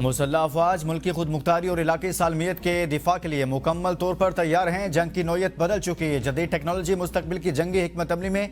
मुसल्लह अफवाज मुल्की खुद मुख्तारी और इलाकी सालमियत के दिफा के लिए मुकम्मल तौर पर तैयार हैं। जंग की नौयत बदल चुकी है। जदीद टेक्नोलॉजी मुस्तकबिल की जंगी हिकमत अमली में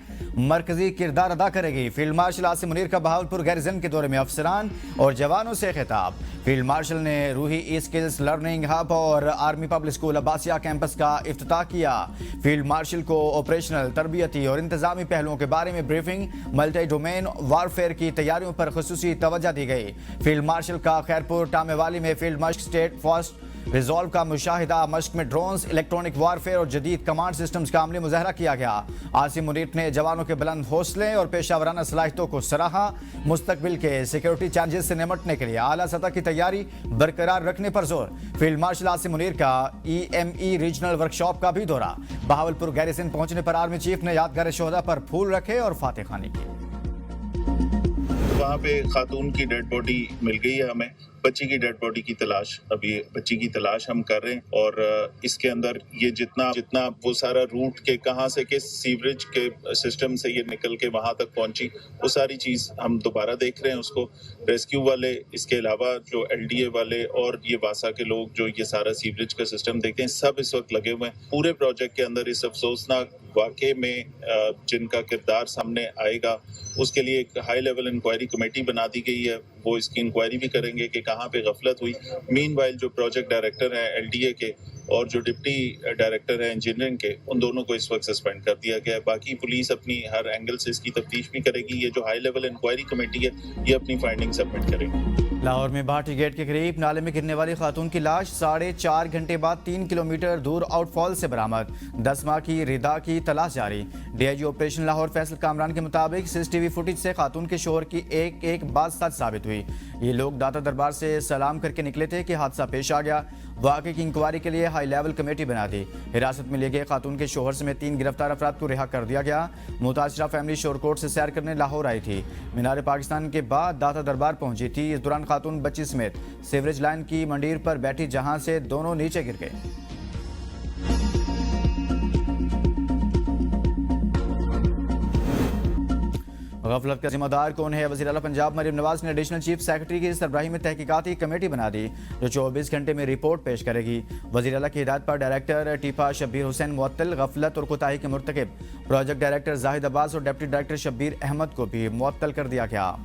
मरकजी किरदार अदा करेगी। फील्ड मार्शल आसिम मुनीर का बहावलपुर गैरिजन के दौरे में अफसरान और जवानों से खिताब। फील्ड मार्शल ने रूही ई स्किल्स लर्निंग हब और army public school Abbasiya campus का इफ्तिताह किया। फील्ड मार्शल को ऑपरेशनल, तरबियती और इंतजामी पहलुओं के बारे में ब्रीफिंग, मल्टी डोमेन वारफेयर की तैयारियों पर खुसूसी तवज्जो दी गई। फील्ड मार्शल का खैरपुर टामेवाली में फील्ड मश्क स्टेट फर्स्ट रिजॉल्व का मुशाहिदा। मश्क में ड्रोन्स, इलेक्ट्रॉनिक वारफेयर और जदीद कमांड सिस्टम्स का अमली मुजाहरा किया गया। आसिम मुनीर ने जवानों के बुलंद हौसले और पेशावराना सलाहियतों को सराहा। मुस्तकबिल के सिक्योरिटी चैलेंजेस से निपटने के लिए आला सतह की तैयारी बरकरार रखने पर जोर। फील्ड मार्शल आसिम मुनीर का EME रीजनल वर्कशॉप का भी दौरा। बहावलपुर गैरिसन पहुंचने पर आर्मी चीफ ने यादगार शोहदा पर फूल रखे और फातह खानी की। वहाँ पे खातून की डेड बॉडी मिल गई है हमें। बच्ची की डेड बॉडी की तलाश, अभी बच्ची की तलाश हम कर रहे हैं। और इसके अंदर ये जितना वो सारा रूट के कहाँ से किस सीवरेज के सिस्टम से ये निकल के वहाँ तक पहुंची, वो सारी चीज़ हम दोबारा देख रहे हैं उसको। रेस्क्यू वाले, इसके अलावा जो LDA वाले और ये वासा के लोग जो ये सारा सीवरेज का सिस्टम देखते हैं, सब इस वक्त लगे हुए हैं। पूरे प्रोजेक्ट के अंदर इस अफसोसनाक वाक़े में जिनका किरदार सामने आएगा, उसके लिए एक हाई लेवल इंक्वायरी कमेटी बना दी गई है। वो इसकी इंक्वायरी भी करेंगे कि कहाँ पे गफलत हुई। मीनवाइल जो प्रोजेक्ट डायरेक्टर हैं LDA के और जो डिप्टी डायरेक्टर हैं इंजीनियरिंग के, उन दोनों को इस वक्त सस्पेंड कर दिया गया है। बाकी पुलिस अपनी हर एंगल से इसकी तफ्तीश भी करेगी। ये जो हाई लेवल इंक्वायरी कमेटी है, ये अपनी फाइंडिंग सबमिट करेगी। लाहौर में भाटी गेट के करीब नाले में गिरने वाली खातून की लाश 4.5 घंटे बाद 3 किलोमीटर दूर आउटफॉल से बरामद। 10 माह की रिदा की तलाश जारी। DIG ऑपरेशन लाहौर फैसल कामरान के मुताबिक CCTV फुटेज से खातून के शोहर की एक बात सच साबित हुई। ये लोग दाता दरबार से सलाम करके निकले थे कि हादसा पेश आ गया। वाक़े की इंक्वायरी के लिए हाई लेवल कमेटी बना दी। हिरासत में लिए गए खातून के शोहर समेत 3 गिरफ्तार अफराद को रिहा कर दिया गया। मुतासरा फैमिली शोरकोट से सैर करने लाहौर आई थी। मीनार पाकिस्तान के बाद दाता दरबार पहुंची थी। इस दौरान खातून बच्ची समेत सीवरेज लाइन की मंडीर पर बैठी, जहां से दोनों नीचे गिर गए। गफलत का जिम्मेदार कौन है? वज़ीर आला पंजाब मरीम नवाज ने एडिशनल चीफ सेक्रेटरी की सरबराही में तहकीकाती कमेटी बना दी, जो 24 घंटे में रिपोर्ट पेश करेगी। वज़ीर आला की हिदायत पर डायरेक्टर टीपा शब्बीर हुसैन मुअत्तल, गफलत और कोताही के मुर्तकिब प्रोजेक्ट डायरेक्टर जाहिद अब्बास और डिप्टी डायरेक्टर शब्बीर अहमद को भी मुअत्तल कर दिया गया।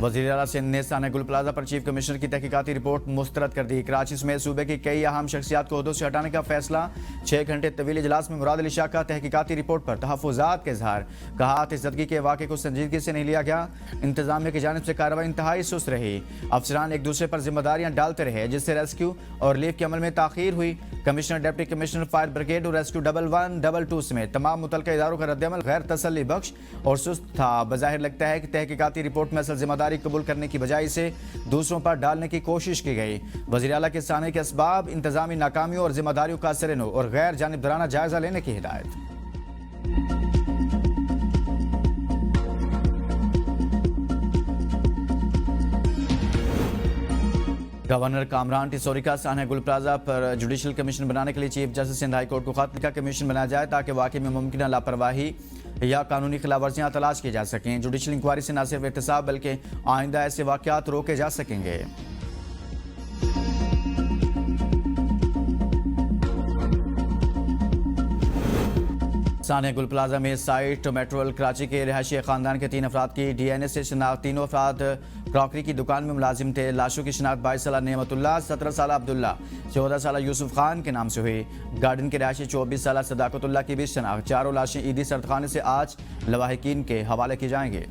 वज़ीर आला सिंध ने साना गुल प्लाजा पर चीफ कमिश्नर की तहकीकाती रिपोर्ट मुस्तरद कर दी। कराची समेत सूबे की कई अहम शख्सियात को ओहदों से हटाने का फैसला। 6 घंटे तवील इजलास में मुराद अली शाह का तहकीकाती रिपोर्ट पर तहफ़्फ़ुज़ात के इज़हार। कहा आतिशज़दगी के वाक़े को संजीदगी से नहीं लिया गया। इंतजामिया की जानिब से कार्रवाई इंतहाई सुस्त रही। अफसरान एक दूसरे पर जिम्मेदारियाँ डालते रहे, जिससे रेस्क्यू और रिलीफ के अमल में ताख़ीर हुई। Commissioner, deputy commissioner, fire brigade और रेस्क्यू 11, 22 समेत तमाम मुतल्लिक़ा इदारों का रद्दअमल गैर तसल्ली बख्श और सुस्त था। बज़ाहिर लगता है कि तहकीकाती रिपोर्ट में असल जिम्मेदारी कबूल करने की बजाय से दूसरों पर डालने की कोशिश की गई। वज़ीर आला के साने के असबाब, इंतजामी नाकामियों और जिम्मेदारियों का असर-ए-नो और गैर जानिबदाराना जायजा लेने की हिदायत। गवर्नर कामरान टिसोरिका साना गुल प्लाजा पर जुडिशल कमीशन बनाने के लिए chief justice Sindh high court को खत लिखा। कमीशन बनाया जाए ताकि वाकई में मुमकिन लापरवाही या कानूनी खिलाफवर्जियां तलाश की जा सकें। जुडिशल इंक्वायरी से न सिर्फ एहतसाब बल्कि आइंदा ऐसे वाक़यात रोके जा सकेंगे। साना गुल प्लाजा में साइट मेट्रोल कराची के रिहायशी खानदान के 3 अफराद की DNA से शनाख्त। तीनों अफराद क्रॉकरी की दुकान में मुलाजिम थे। लाशों की शनाख्त 22 साला नेमतुल्लाह, 17 साला अब्दुल्ला, 14 साला यूसुफ खान के नाम से हुई। गार्डन के रिहायशी 24 साला सदाकतुल्लाह की भी शनाख्त। चारों लाशें ईदी सरदखाने से आज लवाहिकीन के हवाले की जाएंगे।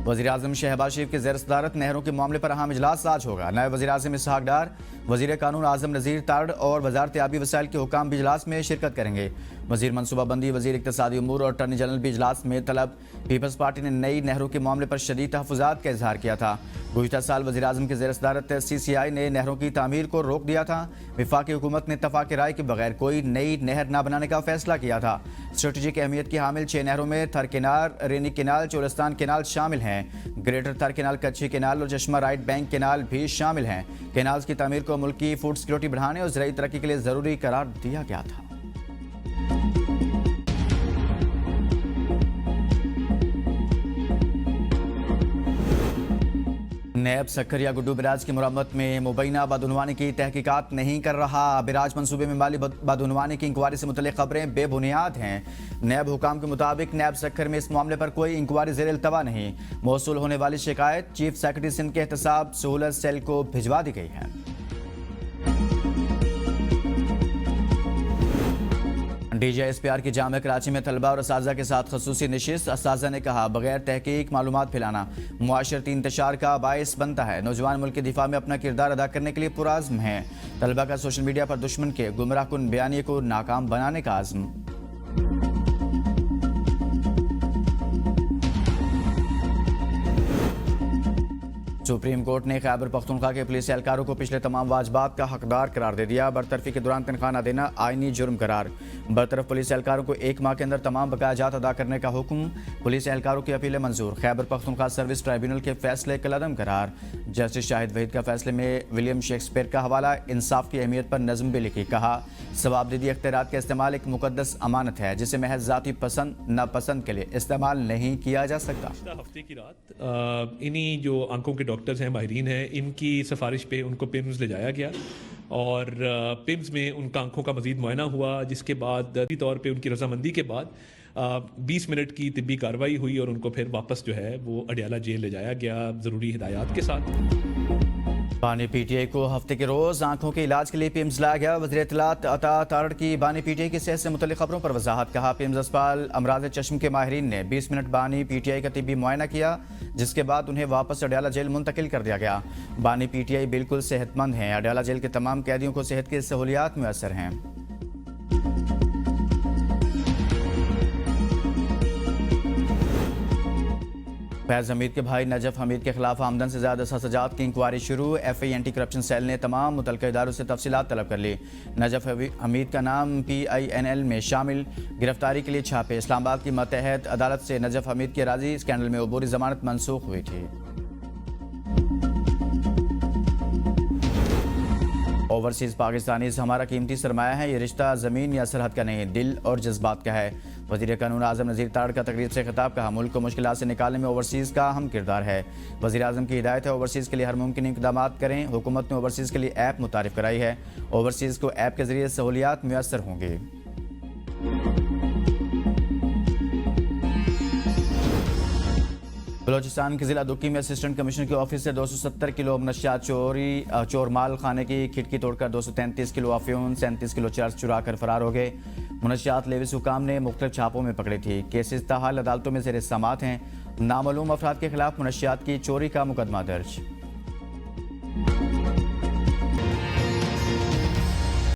वज़ीर आज़म शहबाज शरीफ के ज़ेर सदारत नहरों के मामले पर अहम इजलास आज होगा। नायब वज़ीर आज़म इसहाक डार, वज़ीर कानून आज़म नज़ीर तारड़ और वज़ारत आबी वसाइल के हुकाम भी इजलास में शिरकत करेंगे। वज़ीर मनसूबाबंदी, वज़ीर इक़्तिसादी उमूर और अटॉर्नी जनरल भी इजलास में तलब। पीपल्स पार्टी ने नई नहरों के मामले पर शदीद तहफ़्फ़ुज़ात का इजहार किया था। गुज़िश्ता साल वज़ीर आज़म के ज़ेर सदारत CCI ने नहरों की तामीर को रोक दिया था। वफाकी हुकूमत ने इत्तफ़ाक़ राय के बगैर कोई नई नहर न बनाने का फैसला किया था। स्ट्रेटेजिक अहमियत की हामिल 6 नहरों में थर केनाल, रेनी केनाल, चोलस्तान केनाल शामिल हैं। ग्रेटर थर केनाल, कच्छी केनाल और चश्मा राइट बैंक केनाल भी शामिल हैं। केनाल्स की तामीर को मुल्की फूड सिक्योरिटी बढ़ाने और ज़राई तरक्की के लिए ज़रूरी करार दिया गया था। नैब सक्कर या गुड्डू बिराज की मुरम्मत में मुबैना बदउनवानी की तहकीकात नहीं कर रहा। बिराज मंसूबे में माली बदउनवानी की इंक्वायरी से मुतल्लिक खबरें बेबुनियाद हैं। नैब हुकाम के मुताबिक नैब सक्कर में इस मामले पर कोई इंक्वायरी ज़ेर इल्तवा नहीं। मौसूल होने वाली शिकायत चीफ सेक्रेटरी सिंध के एहतसाब सहूलत सेल को भिजवा दी गई है। DJSPR की जामिया कराची में तलबा और असातिज़ा के साथ खसूसी नशिस्त। असातिज़ा ने कहा, बगैर तहकीक मालूमात फैलाना मुआशरती इंतशार का बायस बनता है। नौजवान मुल्क के दिफा में अपना किरदार अदा करने के लिए पुराज़्म हैं। तलबा का सोशल मीडिया पर दुश्मन के गुमराह कुन बयानिए को नाकाम बनाने का आज़्म। सुप्रीम कोर्ट ने खैबर पख्तूनख्वा के पुलिस एहलकारों को पिछले तमाम वाजबात का हकदार करार दे दिया। बरतरफी के दौरान तनख्वाह न देना आईनी जुर्म करार। बरतरफ पुलिस एहलकारों को 1 माह के अंदर तमाम बकायाजात अदा करने का हुक्म। पुलिस एहलकारों की अपीलें मंजूर। खैबर पख्तूनख्वा सर्विस ट्राइब्यूनल के फैसले कलअदम करार। जस्टिस शाहिद वहीद का फैसले में विलियम शेक्सपियर का हवाला। इंसाफ की अहमियत पर नज़म भी लिखी। कहा, सवाबदीदी अख्तियारात का इस्तेमाल एक मुकद्दस अमानत है जिसे महज ज़ाती पसंद नापसंद के लिए इस्तेमाल नहीं किया जा सकता। हफ्ते की रात इन्हीं जो आंखों के डॉक्टर्स हैं, माहिरीन हैं, इनकी सिफारिश पे उनको पिम्स ले जाया गया और पिम्स में उनका आंखों का मजीद मुआयना हुआ, जिसके बाद तौर पे उनकी रजामंदी के बाद 20 मिनट की तिब्बी कार्रवाई हुई और उनको फिर वापस जो है वो अडियाला जेल ले जाया गया ज़रूरी हिदायत के साथ। बानी PTI को हफ्ते के रोज़ आंखों के इलाज के लिए पिम्स लाया गया। वज़ीर इत्तलात अता तारड़ की बानी PTI की सेहत से मुतल्लिक़ खबरों पर वजाहत। कहा, पिम्स अस्पताल अमराज चश्म के माहिरीन ने 20 मिनट बानी PTI का तिब्बी मुआयना किया, जिसके बाद उन्हें वापस अडियाला जेल मुंतकिल कर दिया गया। बानी PTI बिल्कुल सेहतमंद हैं। अडियाला जेल के तमाम कैदियों को सेहत की सहूलियात मुयस्सर हैं। फैज़ हमीद के भाई नजफ हमीद के खिलाफ आमदन से ज़्यादा सजात की इंक्वायरी शुरू। FI एंटी करप्शन सेल ने तमाम मुतल्लिक़ा इदारों से तफसीलात तलब कर ली। नजफ हमीद का नाम PINL में शामिल। गिरफ्तारी के लिए छापे। इस्लामाबाद की मतहत अदालत से नजफ हमीद की अराजी स्कैंडल में अबूरी जमानत मनसूख हुई थी। ओवरसीज़ पाकिस्तानीज़ हमारा कीमती सरमाया है। ये रिश्ता ज़मीन या सरहद का नहीं, दिल और जज्बात का है। वज़ीर कानून आज़म नज़ीर तारड़ का तकरीर से खिताब। कहा, मुल्क को मुश्किलात से निकालने में ओवरसीज़ का अहम किरदार है। वज़ीर आज़म की हिदायत है, ओवरसीज़ के लिए हर मुमकिन इक़दाम करें। हुकूमत ने ओवरसीज़ के लिए ऐप मुतारिफ कराई है। ओवरसीज़ को ऐप के ज़रिए सहूलियात मुयस्सर होंगी। बलोचिस्तान के जिला दुक्की में असिस्टेंट कमिश्नर के ऑफिस से 270 किलो मनशियात चोर माल खाने की खिड़की तोड़कर 233 किलो अफीम 37 किलो चर्च चुरा कर फरार हो गए। मनशियात लेविस हुकाम ने मुख्तलिफ छापों में पकड़ी थी। केसेस ताहाल अदालतों में ज़ेर समाअत हैं। नामालूम अफराद के खिलाफ मनशियात की चोरी का मुकदमा दर्ज।